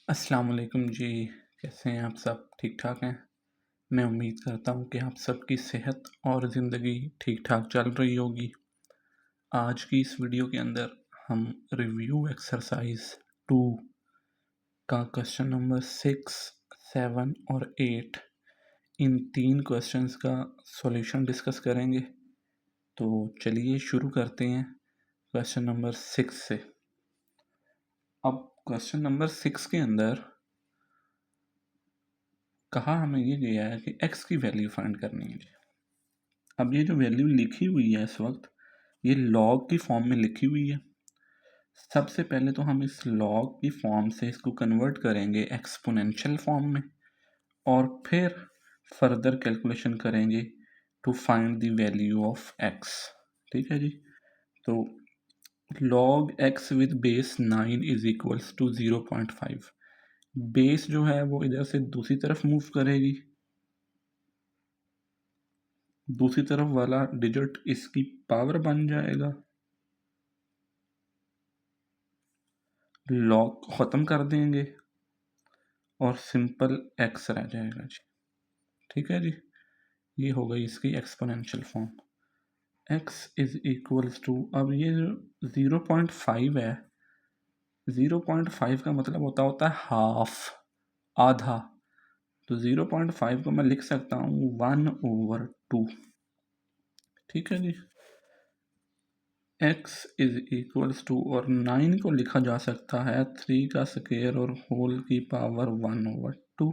अस्सलाम वालेकुम जी। कैसे हैं आप सब? ठीक ठाक हैं? मैं उम्मीद करता हूँ कि आप सबकी सेहत और ज़िंदगी ठीक ठाक चल रही होगी। आज की इस वीडियो के अंदर हम रिव्यू एक्सरसाइज 2 का क्वेश्चन नंबर 6, 7 और 8 इन 3 क्वेश्चंस का सॉल्यूशन डिस्कस करेंगे। तो चलिए शुरू करते हैं क्वेश्चन नंबर 6 से। अब क्वेश्चन नंबर 6 के अंदर कहा हमें ये गया है कि x की वैल्यू फाइंड करनी है। अब ये जो वैल्यू लिखी हुई है इस वक्त, ये लॉग की फॉर्म में लिखी हुई है। सबसे पहले तो हम इस लॉग की फॉर्म से इसको कन्वर्ट करेंगे एक्सपोनेंशियल फॉर्म में और फिर फर्दर कैलकुलेशन करेंगे to find the value of x। ठीक है जी। तो log x with base 9 is equals to 0.5। Base जो है वो इधर से दूसरी तरफ मूव करेगी, दूसरी तरफ वाला डिजिट इसकी पावर बन जाएगा, लॉग ख़त्म कर देंगे और सिंपल x रह जाएगा जी। ठीक है जी। ये हो गई इसकी exponential form. x is equals to, अब ये जो 0.5 है, 0.5 का मतलब होता है हाफ, आधा। तो 0.5 को मैं लिख सकता हूँ 1/2। ठीक है जी। x इज इक्वल्स टू, और 9 को लिखा जा सकता है 3 का स्क्वायर और होल की पावर 1/2।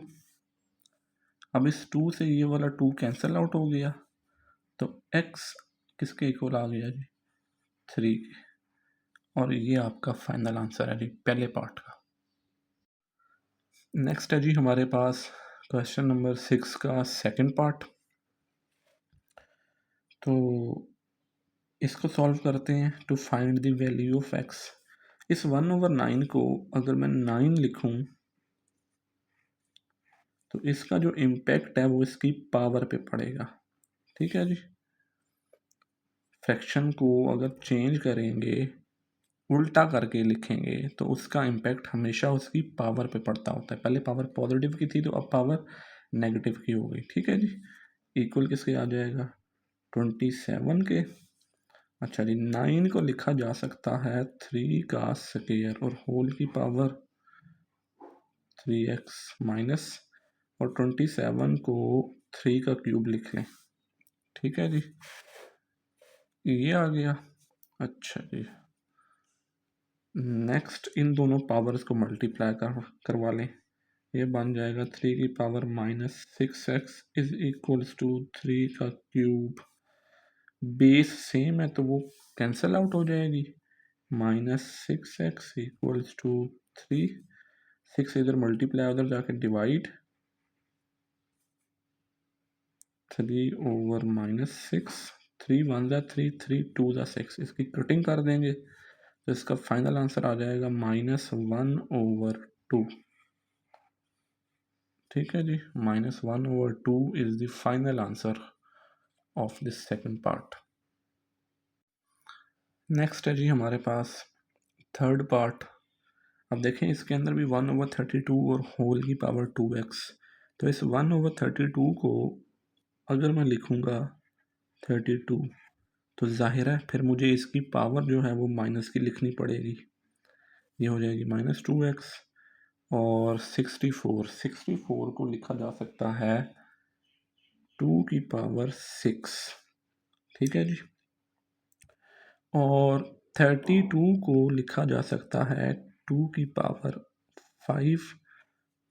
अब इस 2 से ये वाला 2 कैंसिल आउट हो गया, तो x किसके इक्वल आ गया जी? 3 के। और ये आपका फाइनल आंसर है जी पहले पार्ट का। नेक्स्ट है जी हमारे पास क्वेश्चन नंबर 6 का सेकंड पार्ट। तो इसको सॉल्व करते हैं to find the value of x। इस 1/9 को अगर मैं 9 लिखूं तो इसका जो इम्पैक्ट है वो इसकी पावर पे पड़ेगा। ठीक है जी। फ्रैक्शन को अगर चेंज करेंगे, उल्टा करके लिखेंगे, तो उसका इम्पैक्ट हमेशा उसकी पावर पे पड़ता होता है। पहले पावर पॉजिटिव की थी तो अब पावर नेगेटिव की हो गई। ठीक है जी। इक्वल किसके आ जाएगा? 27 के। अच्छा जी, 9 को लिखा जा सकता है 3 का स्क्वायर और होल की पावर 3x माइनस, और 27 को 3 का क्यूब लिख लें। ठीक है जी। ये आ गया। अच्छा जी, नेक्स्ट इन दोनों पावर्स को मल्टीप्लाई करवा लें। ये बन जाएगा 3 की power -6x is equals to 3 का क्यूब। बेस सेम है तो वो कैंसिल आउट हो जाएगी। -6x इक्वल्स टू 3, 6 इधर मल्टीप्लाई उधर जाके डिवाइड, 3/-6, 3 1 जा 3, 3 2 जा 6। इसकी कटिंग कर देंगे तो इसका फाइनल आंसर आ जाएगा -1/2। ठीक है जी। -1/2 is the final answer of this second part. Next है जी हमारे पास थर्ड पार्ट। अब देखें इसके अंदर भी 1/32 और होल की पावर 2x। तो इस 1/32 को अगर मैं लिखूँगा 32, तो जाहिर है फिर मुझे इसकी पावर जो है वो माइनस की लिखनी पड़ेगी। ये हो जाएगी -2x, और 64 को लिखा जा सकता है 2 की पावर 6। ठीक है जी। और 32 को लिखा जा सकता है 2 की पावर 5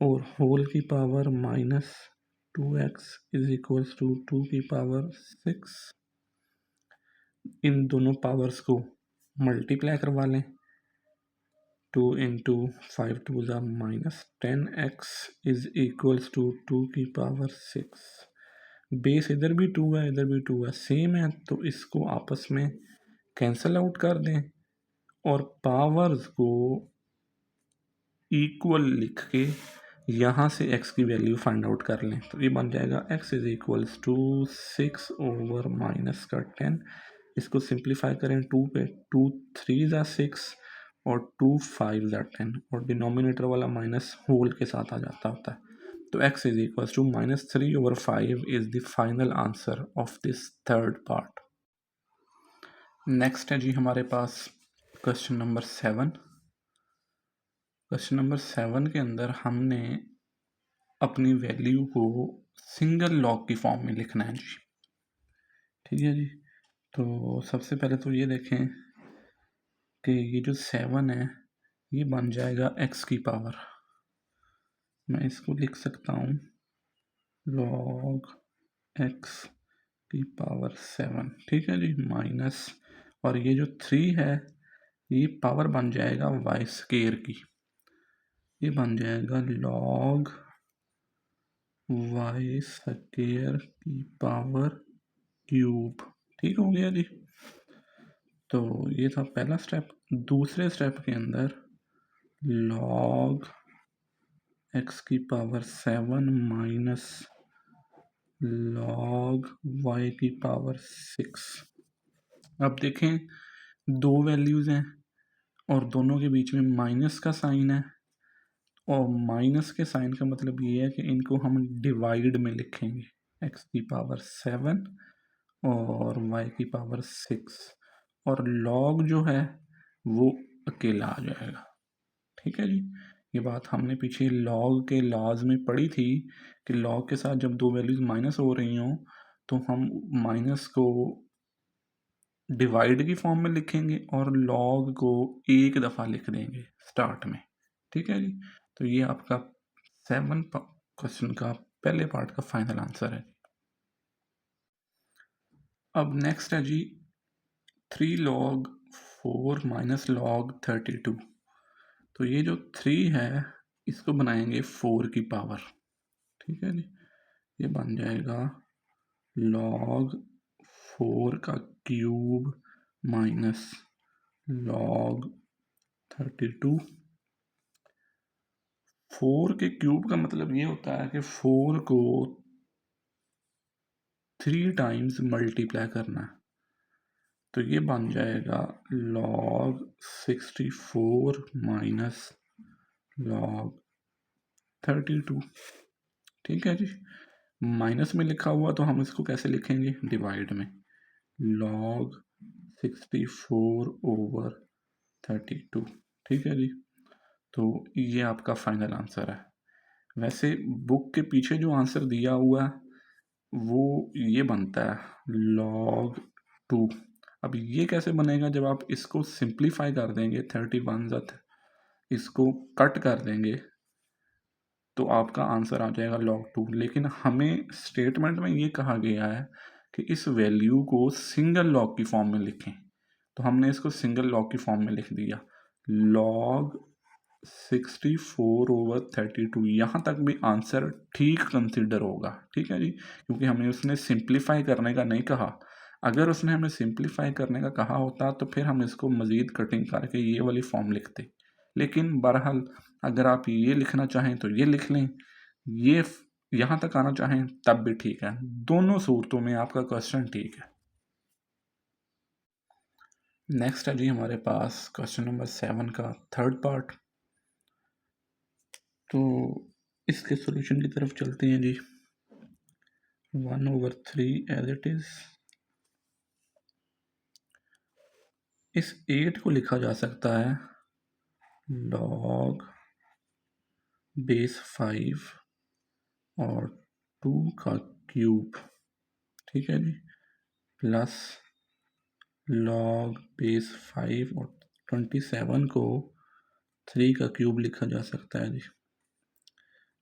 और होल की power -2x is equals to 2 की पावर 6। इन दोनों पावर्स को मल्टीप्लाई करवा लें। 2 इंटू 5 2 ज़ा -10x इज इक्वल्स टू 2 की पावर 6। बेस इधर भी 2 है, इधर भी 2 है, सेम है, तो इसको आपस में कैंसिल आउट कर दें और पावर्स को इक्वल लिख के यहाँ से x की वैल्यू फाइंड आउट कर लें। तो ये बन जाएगा x इज इक्वल्स टू 6/-10। इसको सिंप्लीफाई करें 2 पे, 2 3 ज़ा 6, और 2 5 ज़ा 10 और डिनोमिनेटर वाला माइनस होल के साथ आ जाता होता है। तो x is equal to -3/5 is the final answer of this third part. Next है जी हमारे पास क्वेश्चन नंबर 7। क्वेश्चन नंबर 7 के अंदर हमने अपनी वैल्यू को सिंगल लॉग की फॉर्म में लिखना है जी। ठीक है जी। तो सबसे पहले तो ये देखें कि ये जो 7 है ये बन जाएगा x की पावर, मैं इसको लिख सकता हूँ log x की पावर 7। ठीक है जी, माइनस, और ये जो 3 है ये पावर बन जाएगा y स्केयर की, ये बन जाएगा log y स्केयर की पावर क्यूब। ठीक हो गया जी। तो ये था पहला स्टेप। दूसरे स्टेप के अंदर log x की पावर 7 माइनस log y की पावर 6। अब देखें दो वैल्यूज़ हैं और दोनों के बीच में माइनस का साइन है, और माइनस के साइन का मतलब ये है कि इनको हम डिवाइड में लिखेंगे, x की पावर 7 और y की पावर 6, और log जो है वो अकेला आ जाएगा। ठीक है जी। ये बात हमने पीछे लॉग के लॉज में पढ़ी थी कि लॉग के साथ जब दो वैल्यूज माइनस हो रही हों तो हम माइनस को डिवाइड की फॉर्म में लिखेंगे और लॉग को एक दफ़ा लिख देंगे स्टार्ट में। ठीक है जी। तो ये आपका 7 क्वेश्चन का पहले पार्ट का फाइनल आंसर है। अब नेक्स्ट है जी 3 log 4 माइनस log 32। तो ये जो 3 है इसको बनाएंगे 4 की पावर। ठीक है जी। ये बन जाएगा log 4 का क्यूब माइनस log 32। 4 के क्यूब का मतलब ये होता है कि 4 को 3 टाइम्स मल्टीप्लाई करना है। तो ये बन जाएगा log 64 माइनस log 32। ठीक है जी। माइनस में लिखा हुआ तो हम इसको कैसे लिखेंगे, डिवाइड में, log 64 ओवर 32। ठीक है जी। तो ये आपका फाइनल आंसर है। वैसे बुक के पीछे जो आंसर दिया हुआ है वो ये बनता है log 2। अब ये कैसे बनेगा, जब आप इसको सिंप्लीफाई कर देंगे 31 ज़त इसको कट कर देंगे तो आपका आंसर आ जाएगा log 2। लेकिन हमें स्टेटमेंट में ये कहा गया है कि इस वैल्यू को सिंगल लॉग की फॉर्म में लिखें, तो हमने इसको सिंगल लॉग की फॉर्म में लिख दिया log 64 ओवर 32। यहाँ तक भी आंसर ठीक कंसिडर होगा। ठीक है जी, क्योंकि हमें उसने सिंप्लीफाई करने का नहीं कहा। अगर उसने हमें सिंप्लीफाई करने का कहा होता तो फिर हम इसको मज़ीद कटिंग करके ये वाली फॉर्म लिखते। लेकिन बहरहाल अगर आप ये लिखना चाहें तो ये लिख लें, ये यहाँ तक आना चाहें तब भी ठीक है। दोनों सूरतों में आपका क्वेश्चन ठीक है। नेक्स्ट है जी हमारे पास क्वेश्चन नंबर 7 का थर्ड पार्ट। तो इसके सॉल्यूशन की तरफ चलते हैं जी। 1/3 एज इट इज। इस 8 को लिखा जा सकता है log बेस 5 और 2 का क्यूब। ठीक है जी, प्लस log बेस 5 और 27 को 3 का क्यूब लिखा जा सकता है जी,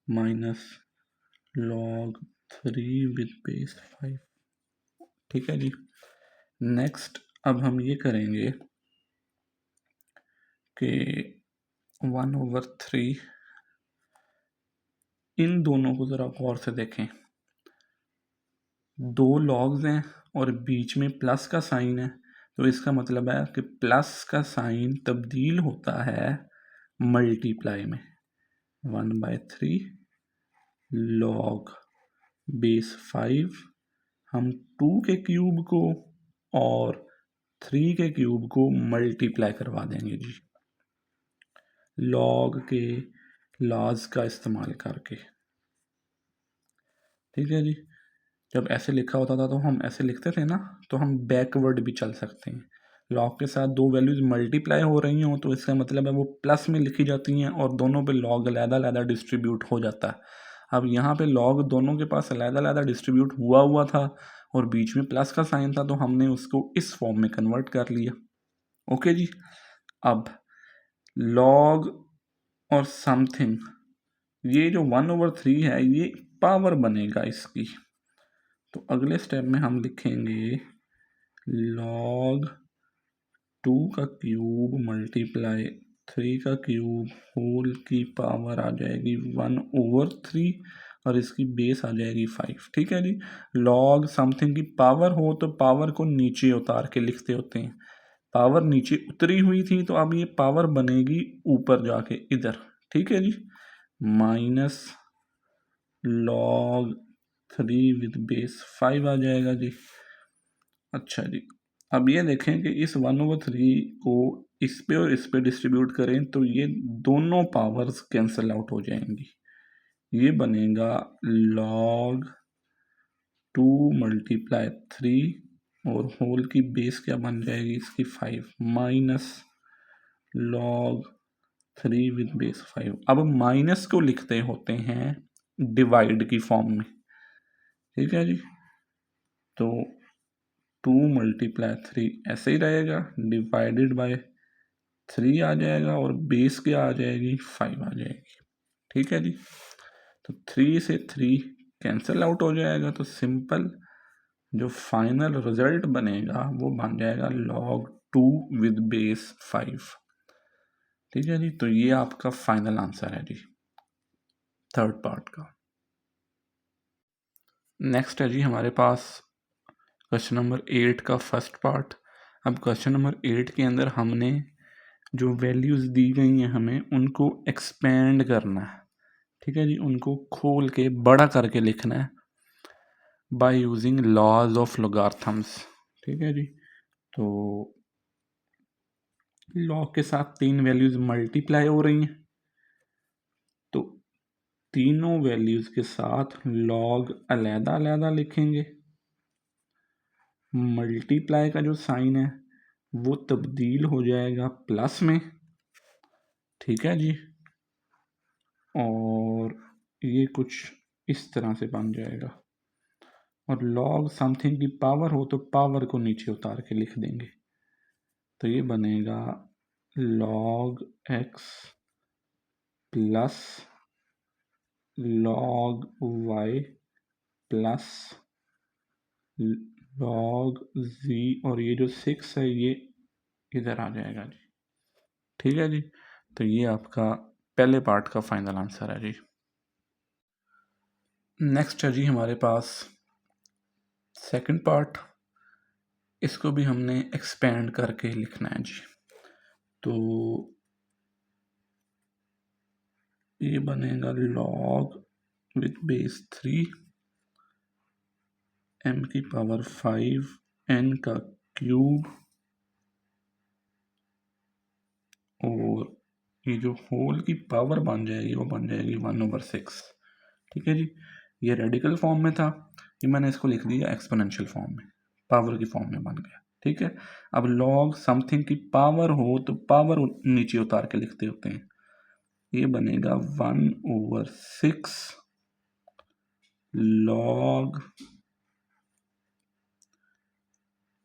माइनस log 3 विद बेस 5। ठीक है जी। नेक्स्ट अब हम ये करेंगे कि 1/3, इन दोनों को ज़रा गौर से देखें। दो लॉग्स हैं और बीच में प्लस का साइन है, तो इसका मतलब है कि प्लस का साइन तब्दील होता है मल्टीप्लाई में। 1/3 log बेस 5, हम 2 के क्यूब को और 3 के क्यूब को मल्टीप्लाई करवा देंगे जी। लॉग के लॉज का इस्तेमाल करके। ठीक है जी। जब ऐसे लिखा होता था तो हम ऐसे लिखते थे ना, तो हम बैकवर्ड भी चल सकते हैं। लॉग के साथ दो वैल्यूज मल्टीप्लाई हो रही हों तो इसका मतलब है वो प्लस में लिखी जाती हैं और दोनों पे लॉग अलग-अलग डिस्ट्रीब्यूट हो जाता है। अब यहाँ पे लॉग दोनों के पास अलग-अलग डिस्ट्रीब्यूट हुआ हुआ था और बीच में प्लस का साइन था, तो हमने उसको इस फॉर्म में कन्वर्ट कर लिया। ओके जी। अब लॉग और समथिंग, ये जो 1/3 है ये पावर बनेगा इसकी। तो अगले स्टेप में हम लिखेंगे लॉग 2 का क्यूब मल्टीप्लाई 3 का क्यूब होल की पावर आ जाएगी 1/3 और इसकी बेस आ जाएगी 5। ठीक है जी। लॉग समथिंग की पावर हो तो पावर को नीचे उतार के लिखते होते हैं। पावर नीचे उतरी हुई थी तो अब ये पावर बनेगी ऊपर जाके इधर। ठीक है जी। माइनस लॉग 3 विद बेस 5 आ जाएगा जी। अच्छा जी। अब ये देखें कि इस 1/3 को इस पे और इस पे डिस्ट्रीब्यूट करें तो ये दोनों पावर्स कैंसिल आउट हो जाएंगी। ये बनेगा log 2 मल्टीप्लाई 3 और होल की बेस क्या बन जाएगी इसकी 5 माइनस log 3 विद बेस 5। अब माइनस को लिखते होते हैं डिवाइड की फॉर्म में। ठीक है जी। तो 2 मल्टीप्लाई 3 ऐसे ही रहेगा, डिवाइडेड बाय 3 आ जाएगा और बेस क्या आ जाएगी 5 आ जाएगी। ठीक है जी। तो 3 से 3 कैंसिल आउट हो जाएगा तो सिंपल जो फाइनल रिजल्ट बनेगा वो बन जाएगा log 2 विद बेस 5। ठीक है जी। तो ये आपका फाइनल आंसर है जी थर्ड पार्ट का। नेक्स्ट है जी हमारे पास क्वेश्चन नंबर 8 का फर्स्ट पार्ट। अब क्वेश्चन नंबर 8 के अंदर हमने जो वैल्यूज़ दी गई हैं हमें उनको एक्सपेंड करना है। ठीक है जी। उनको खोल के बड़ा करके लिखना है by using laws of logarithms. ठीक है जी। तो लॉग के साथ 3 वैल्यूज़ मल्टीप्लाई हो रही हैं तो तीनों वैल्यूज़ के साथ लॉग अलग-अलग लिखेंगे। मल्टीप्लाई का जो साइन है वो तब्दील हो जाएगा प्लस में। ठीक है जी। और ये कुछ इस तरह से बन जाएगा और लॉग समथिंग की पावर हो तो पावर को नीचे उतार के लिख देंगे। तो ये बनेगा log x plus log y plus log z और ये जो 6 है ये इधर आ जाएगा जी। ठीक है जी। तो ये आपका पहले पार्ट का फाइनल आंसर है जी। नेक्स्ट है जी हमारे पास सेकंड पार्ट। इसको भी हमने एक्सपेंड करके लिखना है जी। तो ये बनेगा log विथ बेस 3 m की पावर 5 n का क्यूब और ये जो होल की पावर बन जाएगी वो बन जाएगी 1/6। ठीक है जी। ये रेडिकल फॉर्म में था, ये मैंने इसको लिख दिया एक्सपोनेंशियल फॉर्म में, पावर की फॉर्म में बन गया। ठीक है। अब लॉग समथिंग की पावर हो तो पावर नीचे उतार के लिखते होते हैं। ये बनेगा 1/6 लॉग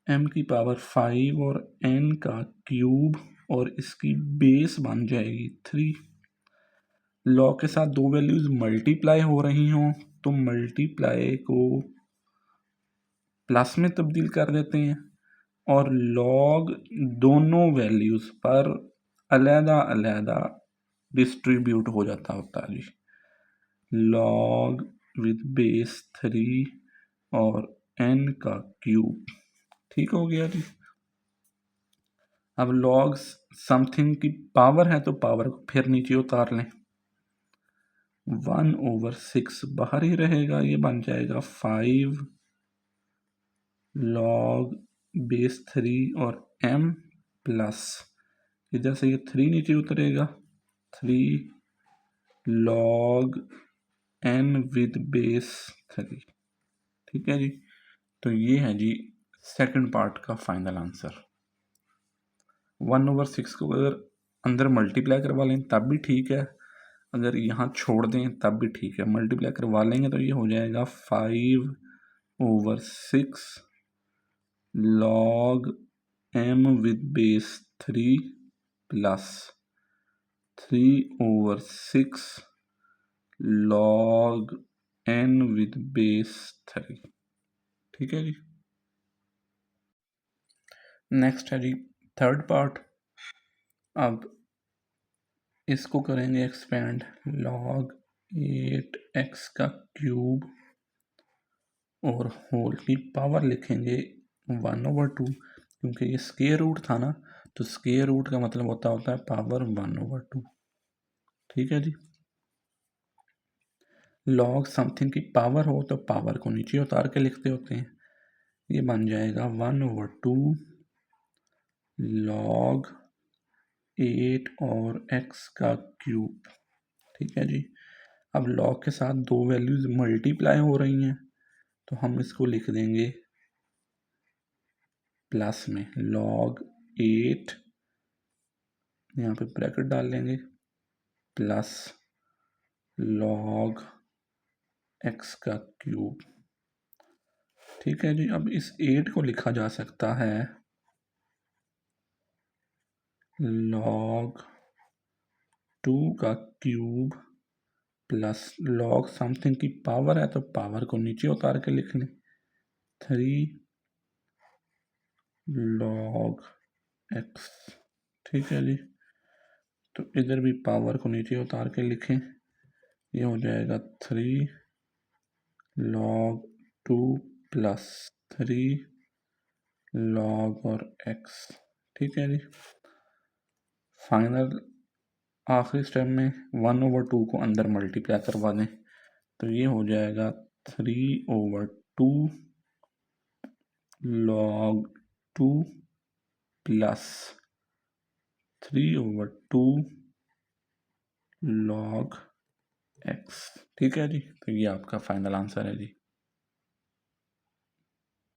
m की पावर 5 और n का क्यूब और इसकी बेस बन जाएगी 3। लॉग के साथ दो वैल्यूज मल्टीप्लाई हो रही हों तो मल्टीप्लाई को प्लस में तब्दील कर देते हैं और लॉग दोनों वैल्यूज पर अलग-अलग डिस्ट्रीब्यूट हो जाता होता है जी। लॉग विद बेस 3 और n का क्यूब। ठीक हो गया जी। अब लॉग समथिंग की पावर है तो पावर को फिर नीचे उतार लें। 1/6 बाहर ही रहेगा, ये बन जाएगा 5 लॉग बेस 3 और m प्लस इधर से ये 3 नीचे उतरेगा 3 log n विद बेस 3। ठीक है जी, तो ये है जी सेकंड पार्ट का फाइनल आंसर। 1/6 को अगर अंदर मल्टीप्लाई करवा लें तब भी ठीक है, अगर यहाँ छोड़ दें तब भी ठीक है। मल्टीप्लाई करवा लेंगे तो ये हो जाएगा 5/6 log m with base 3 plus 3/6 log n with base 3। ठीक है जी। नेक्स्ट है जी थर्ड पार्ट। अब इसको करेंगे एक्सपेंड, log 8x का क्यूब और होल की पावर लिखेंगे 1/2, क्योंकि ये स्क्वायर रूट था ना, तो स्क्वायर रूट का मतलब होता है पावर 1/2। ठीक है जी। log समथिंग की पावर हो तो पावर को नीचे उतार के लिखते होते हैं। ये बन जाएगा 1/2 log 8 और x का क्यूब। ठीक है जी। अब log के साथ दो वैल्यूज मल्टीप्लाई हो रही हैं, तो हम इसको लिख देंगे प्लस में log 8, यहाँ पे ब्रैकेट डाल लेंगे, प्लस log x का क्यूब। ठीक है जी। अब इस 8 को लिखा जा सकता है log 2 का क्यूब प्लस log समथिंग की पावर है तो पावर को नीचे उतार के लिख लें 3 log x। ठीक है जी। तो इधर भी पावर को नीचे उतार के लिखें, ये हो जाएगा 3 log 2 प्लस 3 log और x। ठीक है जी। फाइनल आखिरी स्टेप में 1/2 को अंदर मल्टीप्लाई करवा दें, तो ये हो जाएगा 3/2 log 2 प्लस 3/2 log x। ठीक है जी। तो ये आपका फाइनल आंसर है जी।